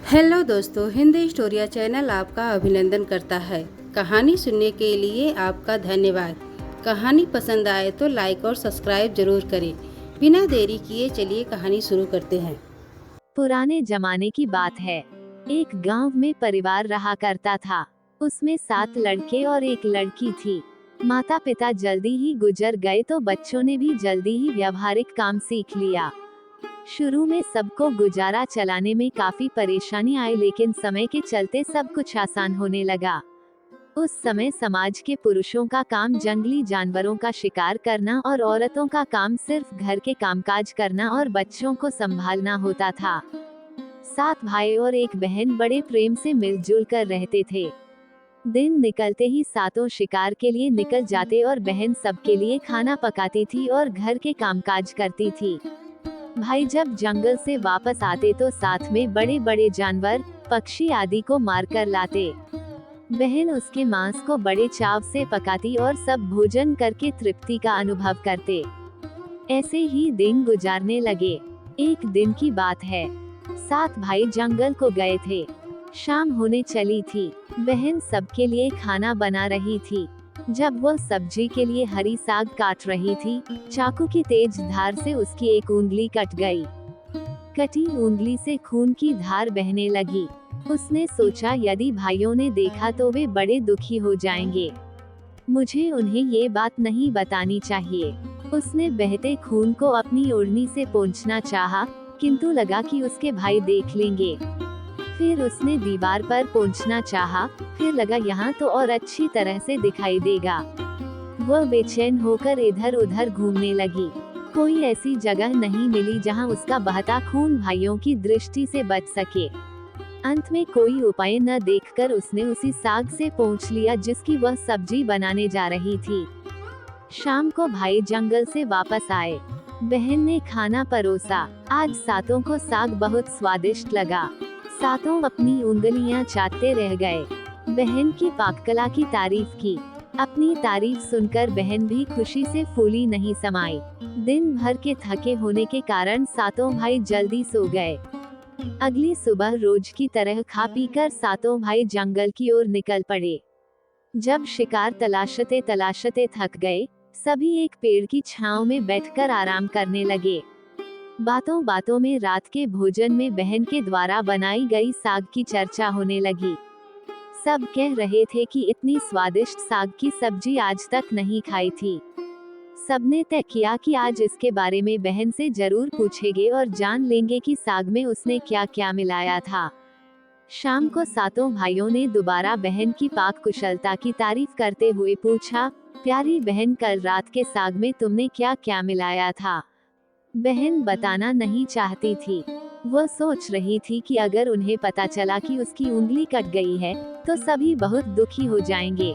Hello दोस्तों, Hindi स्टोरिया channel आपका अभिनंदन करता है। कहानी सुनने के लिए आपका धन्यवाद। कहानी पसंद आए तो लाइक और सब्सक्राइब जरूर करें। बिना देरी किए चलिए कहानी शुरू करते हैं। पुराने जमाने की बात है। एक गांव में परिवार रहा करता था। उसमें 7 लड़के और एक लड़की थी। माता पिता जल्दी ही गुजर गए तो बच्चों ने भी जल्दी ही व्यावहारिक काम सीख लिया। शुरू में सबको गुजारा चलाने में काफी परेशानी आई, लेकिन समय के चलते सब कुछ आसान होने लगा। उस समय समाज के पुरुषों का काम जंगली जानवरों का शिकार करना और औरतों का काम सिर्फ घर के कामकाज करना और बच्चों को संभालना होता था। 7 भाई और एक बहन बड़े प्रेम से मिलजुल कर रहते थे। दिन निकलते ही सातों शिकार के लिए निकल जाते और बहन सबके लिए खाना पकाती थी और घर के कामकाज करती थी। भाई जब जंगल से वापस आते तो साथ में बड़े बड़े जानवर, पक्षी आदि को मार कर लाते। बहन उसके मांस को बड़े चाव से पकाती और सब भोजन करके तृप्ति का अनुभव करते। ऐसे ही दिन गुजारने लगे। एक दिन की बात है। 7 भाई जंगल को गए थे। शाम होने चली थी। बहन सबके लिए खाना बना रही थी। जब वह सब्जी के लिए हरी साग काट रही थी, चाकू की तेज धार से उसकी एक उंगली कट गई। कटी उंगली से खून की धार बहने लगी। उसने सोचा यदि भाइयों ने देखा तो वे बड़े दुखी हो जाएंगे। मुझे उन्हें ये बात नहीं बतानी चाहिए। उसने बहते खून को अपनी ओढ़नी से पोंछना चाहा, किंतु लगा कि उसके भाई देख लेंगे। फिर उसने दीवार पर पोंछना चाहा, फिर लगा यहाँ तो और अच्छी तरह से दिखाई देगा। वह बेचैन होकर इधर उधर घूमने लगी। कोई ऐसी जगह नहीं मिली जहाँ उसका बहता खून भाइयों की दृष्टि से बच सके। अंत में कोई उपाय न देखकर उसने उसी साग से पोंछ लिया जिसकी वह सब्जी बनाने जा रही थी। शाम को भाई जंगल से वापस आए। बहन ने खाना परोसा। आज सातों को साग बहुत स्वादिष्ट लगा। सातों अपनी उंगलियां चाटते रह गए। बहन की पाककला की तारीफ की। अपनी तारीफ सुनकर बहन भी खुशी से फूली नहीं समाई। दिन भर के थके होने के कारण सातों भाई जल्दी सो गए। अगली सुबह रोज की तरह खा पीकर सातों भाई जंगल की ओर निकल पड़े। जब शिकार तलाशते तलाशते थक गए, सभी एक पेड़ की छांव में बैठकर आराम करने लगे। बातों बातों में रात के भोजन में बहन के द्वारा बनाई गई साग की चर्चा होने लगी। सब कह रहे थे कि इतनी स्वादिष्ट साग की सब्जी आज तक नहीं खाई थी। सबने तय किया कि आज इसके बारे में बहन से जरूर पूछेंगे और जान लेंगे कि साग में उसने क्या क्या मिलाया था। शाम को सातों भाइयों ने दोबारा बहन की पाक कुशलता की तारीफ करते हुए पूछा, प्यारी बहन, कल रात के साग में तुमने क्या क्या मिलाया था? बहन बताना नहीं चाहती थी। वह सोच रही थी कि अगर उन्हें पता चला कि उसकी उंगली कट गई है, तो सभी बहुत दुखी हो जाएंगे।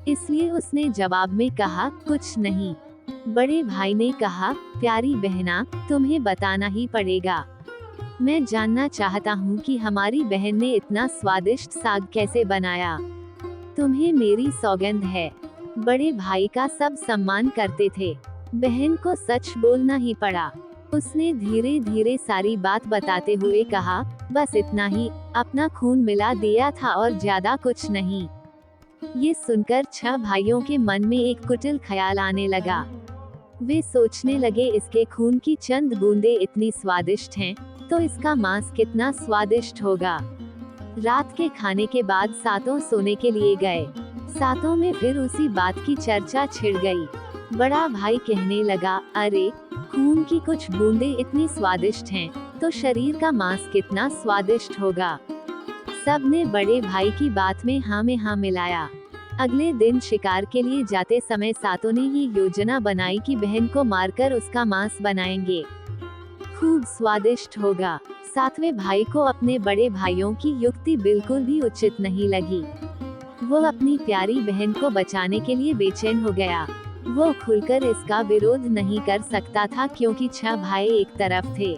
इसलिए उसने जवाब में कहा, कुछ नहीं। बड़े भाई ने कहा, प्यारी बहना, तुम्हें बताना ही पड़ेगा। मैं जानना चाहता हूँ कि हमारी बहन ने इतना स्वादिष्ट साग कैसे बनाया। तुम्हें मेरी सौगंध है। बड़े भाई का सब सम्मान करते थे। बहन को सच बोलना ही पड़ा। उसने धीरे धीरे सारी बात बताते हुए कहा, बस इतना ही, अपना खून मिला दिया था और ज्यादा कुछ नहीं। ये सुनकर 6 भाइयों के मन में एक कुटिल ख्याल आने लगा। वे सोचने लगे, इसके खून की चंद बूंदें इतनी स्वादिष्ट हैं, तो इसका मांस कितना स्वादिष्ट होगा। रात के खाने के बाद सातों सोने के लिए गए। सातों में फिर उसी बात की चर्चा छिड़ गई। बड़ा भाई कहने लगा, अरे, खून की कुछ बूंदें इतनी स्वादिष्ट हैं, तो शरीर का मांस कितना स्वादिष्ट होगा। सब ने बड़े भाई की बात में हाँ मिलाया। अगले दिन शिकार के लिए जाते समय सातों ने ये योजना बनाई कि बहन को मारकर उसका मांस बनाएंगे। खूब स्वादिष्ट होगा। 7वें भाई को अपने बड़े भाइयों की युक्ति बिल्कुल भी उचित नहीं लगी। वो अपनी प्यारी बहन को बचाने के लिए बेचैन हो गया। वो खुलकर इसका विरोध नहीं कर सकता था क्योंकि 6 भाई एक तरफ थे।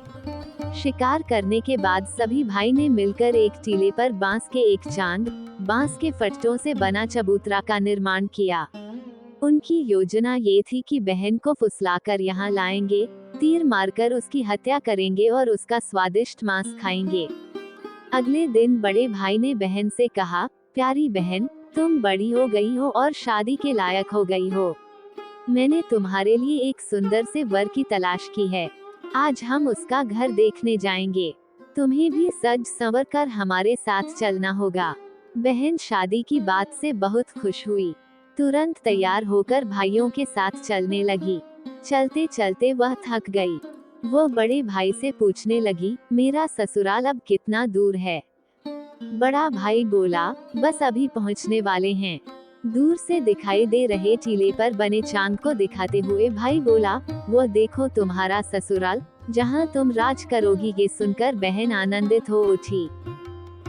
शिकार करने के बाद सभी भाई ने मिलकर एक टीले पर बांस के एक चांद, बांस के फट्टों से बना चबूतरा का निर्माण किया। उनकी योजना ये थी कि बहन को फुसलाकर यहाँ लाएंगे, तीर मारकर उसकी हत्या करेंगे और उसका स्वादिष्ट मांस खाएंगे। अगले दिन बड़े भाई ने बहन से कहा, प्यारी बहन, तुम बड़ी हो गई हो और शादी के लायक हो गई हो। मैंने तुम्हारे लिए एक सुंदर से वर की तलाश की है। आज हम उसका घर देखने जाएंगे। तुम्हें भी सज संवर कर हमारे साथ चलना होगा। बहन शादी की बात से बहुत खुश हुई। तुरंत तैयार होकर भाइयों के साथ चलने लगी। चलते चलते वह थक गई। वो बड़े भाई से पूछने लगी, मेरा ससुराल अब कितना दूर है? बड़ा भाई बोला, बस अभी पहुंचने वाले हैं। दूर से दिखाई दे रहे टीले पर बने चांद को दिखाते हुए भाई बोला, वो देखो तुम्हारा ससुराल, जहां तुम राज करोगी। ये सुनकर बहन आनंदित हो उठी।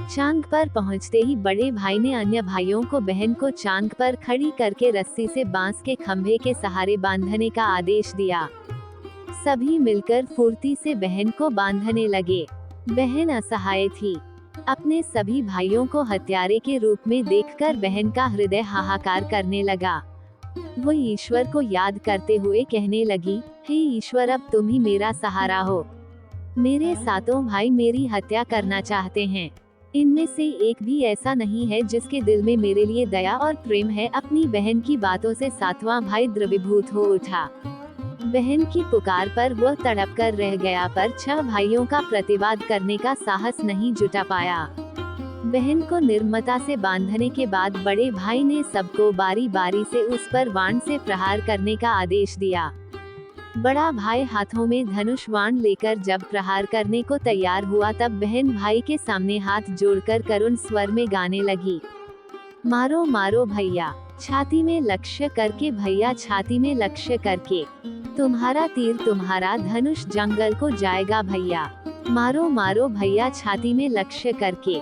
चांद पर पहुंचते ही बड़े भाई ने अन्य भाइयों को बहन को चांद पर खड़ी करके रस्सी से बांस के खंभे के सहारे बांधने का आदेश दिया। सभी मिलकर फुर्ती से बहन को बांधने लगे। बहन असहाय थी। अपने सभी भाइयों को हत्यारे के रूप में देखकर बहन का हृदय हाहाकार करने लगा। वो ईश्वर को याद करते हुए कहने लगी, हे ईश्वर, अब तुम ही मेरा सहारा हो। मेरे सातों भाई मेरी हत्या करना चाहते हैं। इनमें से एक भी ऐसा नहीं है जिसके दिल में मेरे लिए दया और प्रेम है। अपनी बहन की बातों से सातवां भाई द्रवीभूत हो उठा। बहन की पुकार पर वह तड़प कर रह गया, पर 6 भाइयों का प्रतिवाद करने का साहस नहीं जुटा पाया। बहन को निर्ममता से बांधने के बाद बड़े भाई ने सबको बारी बारी से उस पर बाण से प्रहार करने का आदेश दिया। बड़ा भाई हाथों में धनुष बाण लेकर जब प्रहार करने को तैयार हुआ, तब बहन भाई के सामने हाथ जोड़कर करुण स्वर में गाने लगी, मारो मारो भैया, छाती में लक्ष्य करके, भैया छाती में लक्ष्य करके, तुम्हारा तीर तुम्हारा धनुष जंगल को जाएगा भैया। मारो मारो भैया छाती में लक्ष्य करके,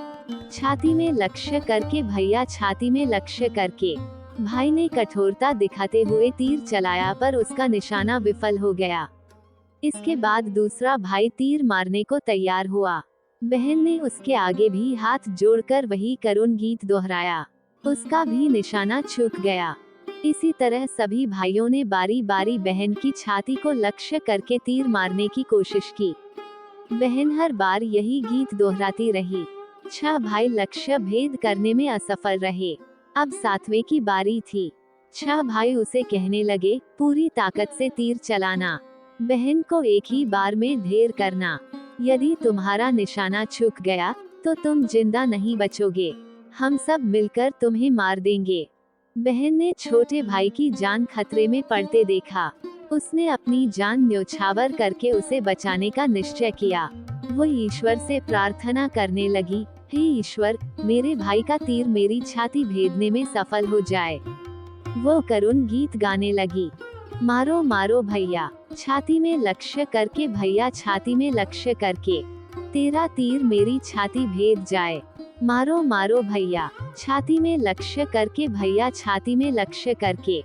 छाती में लक्ष्य करके, भैया छाती में लक्ष्य करके। भाई ने कठोरता दिखाते हुए तीर चलाया, पर उसका निशाना विफल हो गया। इसके बाद दूसरा भाई तीर मारने को तैयार हुआ। बहन ने उसके आगे भी हाथ जोड़कर वही करुण गीत दोहराया। उसका भी निशाना चूक गया। इसी तरह सभी भाइयों ने बारी बारी बहन की छाती को लक्ष्य करके तीर मारने की कोशिश की। बहन हर बार यही गीत दोहराती रही। 6 भाई लक्ष्य भेद करने में असफल रहे। अब 7वें की बारी थी। 6 भाई उसे कहने लगे, पूरी ताकत से तीर चलाना, बहन को एक ही बार में ढेर करना। यदि तुम्हारा निशाना चूक गया तो तुम जिंदा नहीं बचोगे। हम सब मिलकर तुम्हें मार देंगे। बहन ने छोटे भाई की जान खतरे में पड़ते देखा। उसने अपनी जान न्योछावर करके उसे बचाने का निश्चय किया। वो ईश्वर से प्रार्थना करने लगी, हे ईश्वर, मेरे भाई का तीर मेरी छाती भेदने में सफल हो जाए। वो करुण गीत गाने लगी, मारो मारो भैया, छाती में लक्ष्य करके, भैया छाती में लक्ष्य करके, तेरा तीर मेरी छाती भेद जाए। मारो मारो भैया, छाती में लक्ष्य करके, भैया छाती में लक्ष्य करके।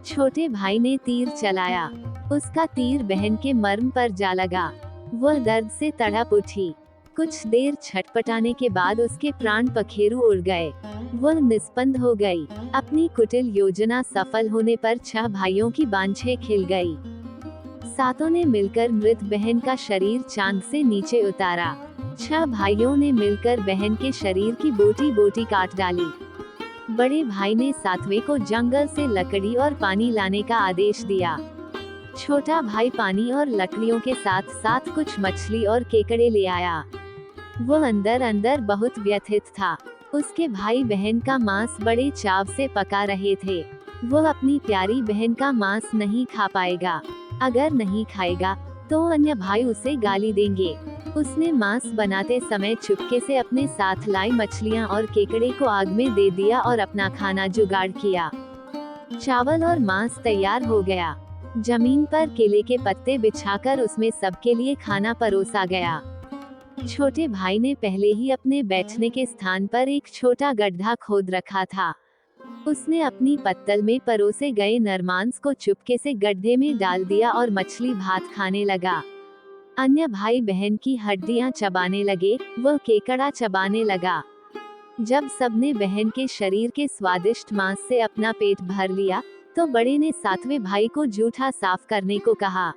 छोटे भाई ने तीर चलाया। उसका तीर बहन के मर्म पर जा लगा। वह दर्द से तड़प उठी। कुछ देर छटपटाने के बाद उसके प्राण पखेरु उड़ गए। वह निस्पंद हो गई। अपनी कुटिल योजना सफल होने पर 6 भाइयों की बांछें खिल गई। सातों ने मिलकर मृत बहन का शरीर चांद से नीचे उतारा। 6 भाइयों ने मिलकर बहन के शरीर की बोटी बोटी काट डाली। बड़े भाई ने 7वें को जंगल से लकड़ी और पानी लाने का आदेश दिया। छोटा भाई पानी और लकड़ियों के साथ साथ कुछ मछली और केकड़े ले आया। वो अंदर अंदर बहुत व्यथित था। उसके भाई बहन का मांस बड़े चाव से पका रहे थे। वो अपनी प्यारी बहन का मांस नहीं खा पाएगा। अगर नहीं खाएगा तो अन्य भाई उसे गाली देंगे। उसने मांस बनाते समय चुपके से अपने साथ लाई मछलियां और केकड़े को आग में दे दिया और अपना खाना जुगाड़ किया। चावल और मांस तैयार हो गया। जमीन पर केले के पत्ते बिछाकर उसमें सबके लिए खाना परोसा गया। छोटे भाई ने पहले ही अपने बैठने के स्थान पर एक छोटा गड्ढा खोद रखा था। उसने अपनी पत्तल में परोसे गए नरमांस को चुपके से गड्ढे में डाल दिया और मछली भात खाने लगा। अन्य भाई बहन की हड्डियां चबाने लगे, वह केकड़ा चबाने लगा। जब सबने बहन के शरीर के स्वादिष्ट मांस से अपना पेट भर लिया, तो बड़े ने 7वें भाई को जूठा साफ करने को कहा।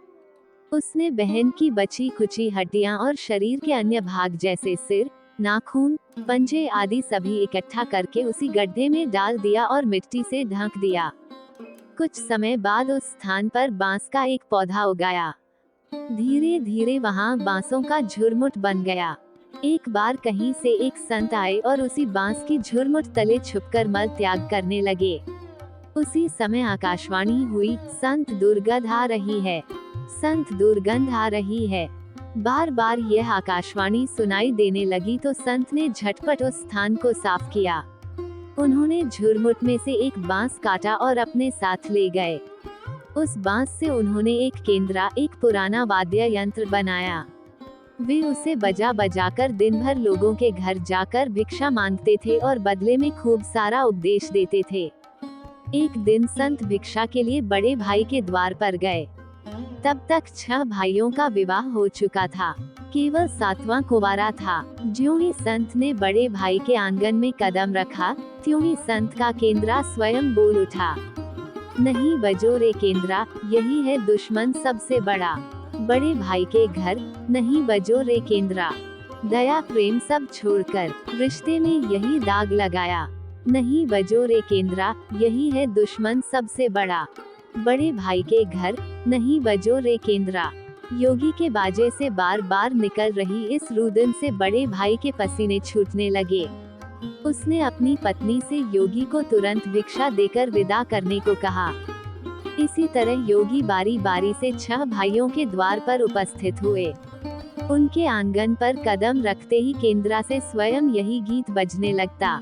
उसने बहन की बची खुची हड्डियां और शरीर के अन्य भाग जैसे सिर, नाखून, पंजे आदि सभी इकट्ठा करके उसी गड्ढे में डाल दिया और मिट्टी से ढक दिया। कुछ समय बाद उस स्थान पर बांस का एक पौधा उगाया। धीरे धीरे वहां बांसों का झुरमुट बन गया। एक बार कहीं से एक संत आए और उसी बांस की झुरमुट तले छुपकर मल त्याग करने लगे। उसी समय आकाशवाणी हुई, संत दुर्गंध आ रही है, संत दुर्गंध आ रही है। बार बार यह आकाशवाणी सुनाई देने लगी तो संत ने झटपट उस स्थान को साफ किया। उन्होंने झुरमुट में से एक बांस काटा और अपने साथ ले गए। उस बांस से उन्होंने एक केंद्रा, एक पुराना वाद्य यंत्र बनाया। वे उसे बजा बजाकर दिन भर लोगों के घर जाकर भिक्षा मांगते थे और बदले में खूब सारा उपदेश देते थे। एक दिन संत भिक्षा के लिए बड़े भाई के द्वार पर गए। तब तक 6 भाइयों का विवाह हो चुका था, केवल 7वां कुंवारा था। ज्यों ही संत ने बड़े भाई के आंगन में कदम रखा, त्यों ही संत का केंद्रा स्वयं बोल उठा, नहीं बजो रे केंद्रा, यही है दुश्मन सबसे बड़ा। बड़े भाई के घर, नहीं बजो रे केंद्रा, दया प्रेम सब छोड़कर रिश्ते में यही दाग लगाया। नहीं बजो रे केंद्रा, यही है दुश्मन सबसे बड़ा। बड़े भाई के घर, नहीं बजो रे केंद्रा। योगी के बाजे से बार बार निकल रही इस रुदन से बड़े भाई के पसीने छूटने लगे। उसने अपनी पत्नी से योगी को तुरंत भिक्षा देकर विदा करने को कहा। इसी तरह योगी बारी बारी से 6 भाइयों के द्वार पर उपस्थित हुए। उनके आंगन पर कदम रखते ही केंद्रा से स्वयं यही गीत बजने लगता।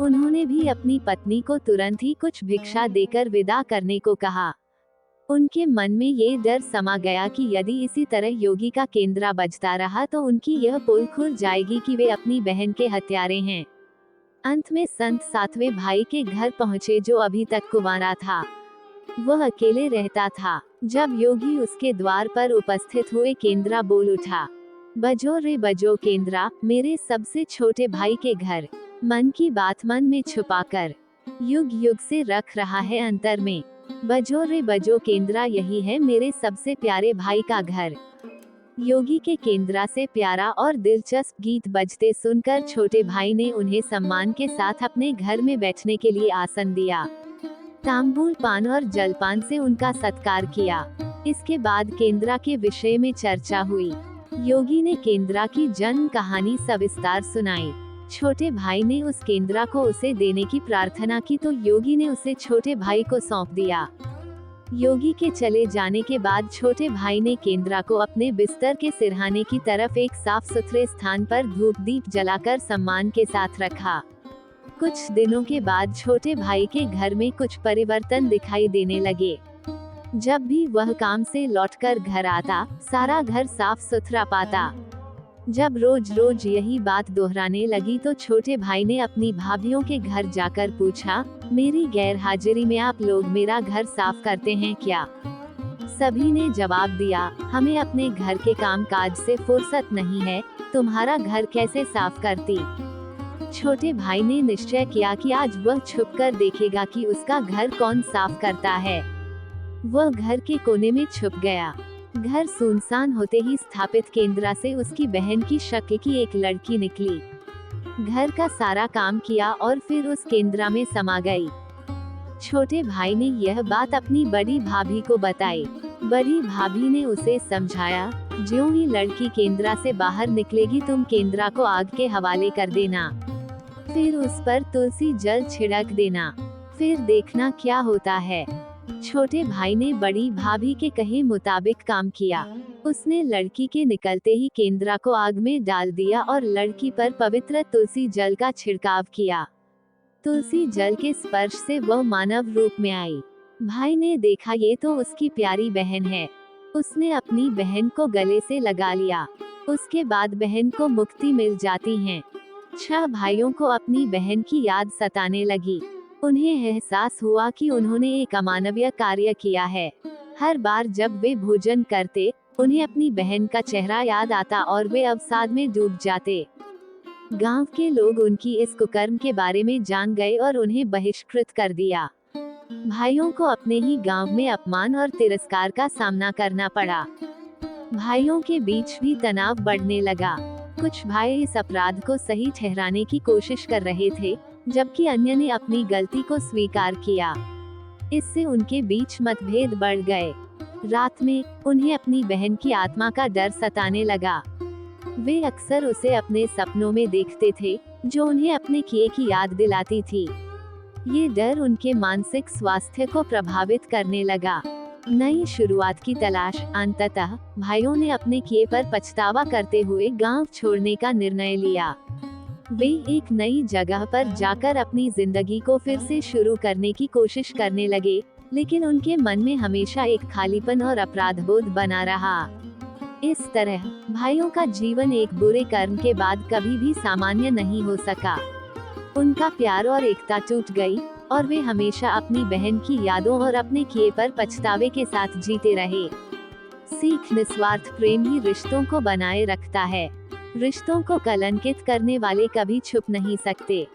उन्होंने भी अपनी पत्नी को तुरंत ही कुछ भिक्षा देकर विदा करने को कहा। उनके मन में ये डर समा गया कि यदि इसी तरह योगी का केंद्रा बजता रहा तो उनकी यह पोल खुल जाएगी कि वे अपनी बहन के हत्यारे हैं। अंत में संत 7वें भाई के घर पहुँचे जो अभी तक कुंवारा था। वह अकेले रहता था। जब योगी उसके द्वार पर उपस्थित हुए, केंद्रा बोल उठा, बजो रे बजो केंद्रा, मेरे सबसे छोटे भाई के घर। मन की बात मन में छुपाकर युग युग से रख रहा है अंतर में। बजो रे बजो केंद्रा, यही है मेरे सबसे प्यारे भाई का घर। योगी के केंद्रा से प्यारा और दिलचस्प गीत बजते सुनकर छोटे भाई ने उन्हें सम्मान के साथ अपने घर में बैठने के लिए आसन दिया। तांबूल पान और जलपान से उनका सत्कार किया। इसके बाद केंद्रा के विषय में चर्चा हुई। योगी ने केंद्रा की जन्म कहानी सविस्तार सुनाई। छोटे भाई ने उस केंद्रा को उसे देने की प्रार्थना की तो योगी ने उसे छोटे भाई को सौंप दिया। योगी के चले जाने के बाद छोटे भाई ने केंद्रा को अपने बिस्तर के सिरहाने की तरफ एक साफ सुथरे स्थान पर धूप दीप जलाकर सम्मान के साथ रखा। कुछ दिनों के बाद छोटे भाई के घर में कुछ परिवर्तन दिखाई देने लगे। जब भी वह काम से लौटकर घर आता, सारा घर साफ सुथरा पाता। जब रोज रोज यही बात दोहराने लगी तो छोटे भाई ने अपनी भाभीियों के घर जाकर पूछा, मेरी गैर हाजिरी में आप लोग मेरा घर साफ करते हैं क्या? सभी ने जवाब दिया, हमें अपने घर के काम काज से फुर्सत नहीं है, तुम्हारा घर कैसे साफ करती? छोटे भाई ने निश्चय किया कि आज वह छुपकर देखेगा कि उसका घर कौन साफ करता है। वह घर के कोने में छुप गया। घर सुनसान होते ही स्थापित केंद्रा से उसकी बहन की शक्ल की एक लड़की निकली। घर का सारा काम किया और फिर उस केंद्रा में समा गई। छोटे भाई ने यह बात अपनी बड़ी भाभी को बताई। बड़ी भाभी ने उसे समझाया, ज्यों ही लड़की केंद्रा से बाहर निकलेगी तुम केंद्रा को आग के हवाले कर देना, फिर उस पर तुलसी जल छिड़क देना, फिर देखना क्या होता है। छोटे भाई ने बड़ी भाभी के कहे मुताबिक काम किया। उसने लड़की के निकलते ही केंद्रा को आग में डाल दिया और लड़की पर पवित्र तुलसी जल का छिड़काव किया। तुलसी जल के स्पर्श से वह मानव रूप में आई। भाई ने देखा ये तो उसकी प्यारी बहन है। उसने अपनी बहन को गले से लगा लिया। उसके बाद बहन को मुक्ति मिल जाती है। 6 भाइयों को अपनी बहन की याद सताने लगी। उन्हें एहसास हुआ कि उन्होंने एक अमानवीय कार्य किया है। हर बार जब वे भोजन करते, उन्हें अपनी बहन का चेहरा याद आता और वे अवसाद में डूब जाते। गांव के लोग उनकी इस कुकर्म के बारे में जान गए और उन्हें बहिष्कृत कर दिया। भाइयों को अपने ही गांव में अपमान और तिरस्कार का सामना करना पड़ा। भाइयों के बीच भी तनाव बढ़ने लगा। कुछ भाई इस अपराध को सही ठहराने की कोशिश कर रहे थे, जबकि अन्य ने अपनी गलती को स्वीकार किया। इससे उनके बीच मतभेद बढ़ गए। रात में उन्हें अपनी बहन की आत्मा का डर सताने लगा। वे अक्सर उसे अपने सपनों में देखते थे, जो उन्हें अपने किए की याद दिलाती थी। ये डर उनके मानसिक स्वास्थ्य को प्रभावित करने लगा। नई शुरुआत की तलाश। अंततः भाइयों ने अपने किए पर पछतावा करते हुए गांव छोड़ने का निर्णय लिया। वे एक नई जगह पर जाकर अपनी जिंदगी को फिर से शुरू करने की कोशिश करने लगे, लेकिन उनके मन में हमेशा एक खालीपन और अपराधबोध बना रहा। इस तरह भाइयों का जीवन एक बुरे कर्म के बाद कभी भी सामान्य नहीं हो सका। उनका प्यार और एकता टूट गई और वे हमेशा अपनी बहन की यादों और अपने किए पर पछतावे के साथ जीते रहे। सीख। निस्वार्थ प्रेम ही रिश्तों को बनाए रखता है। रिश्तों को कलंकित करने वाले कभी छुप नहीं सकते।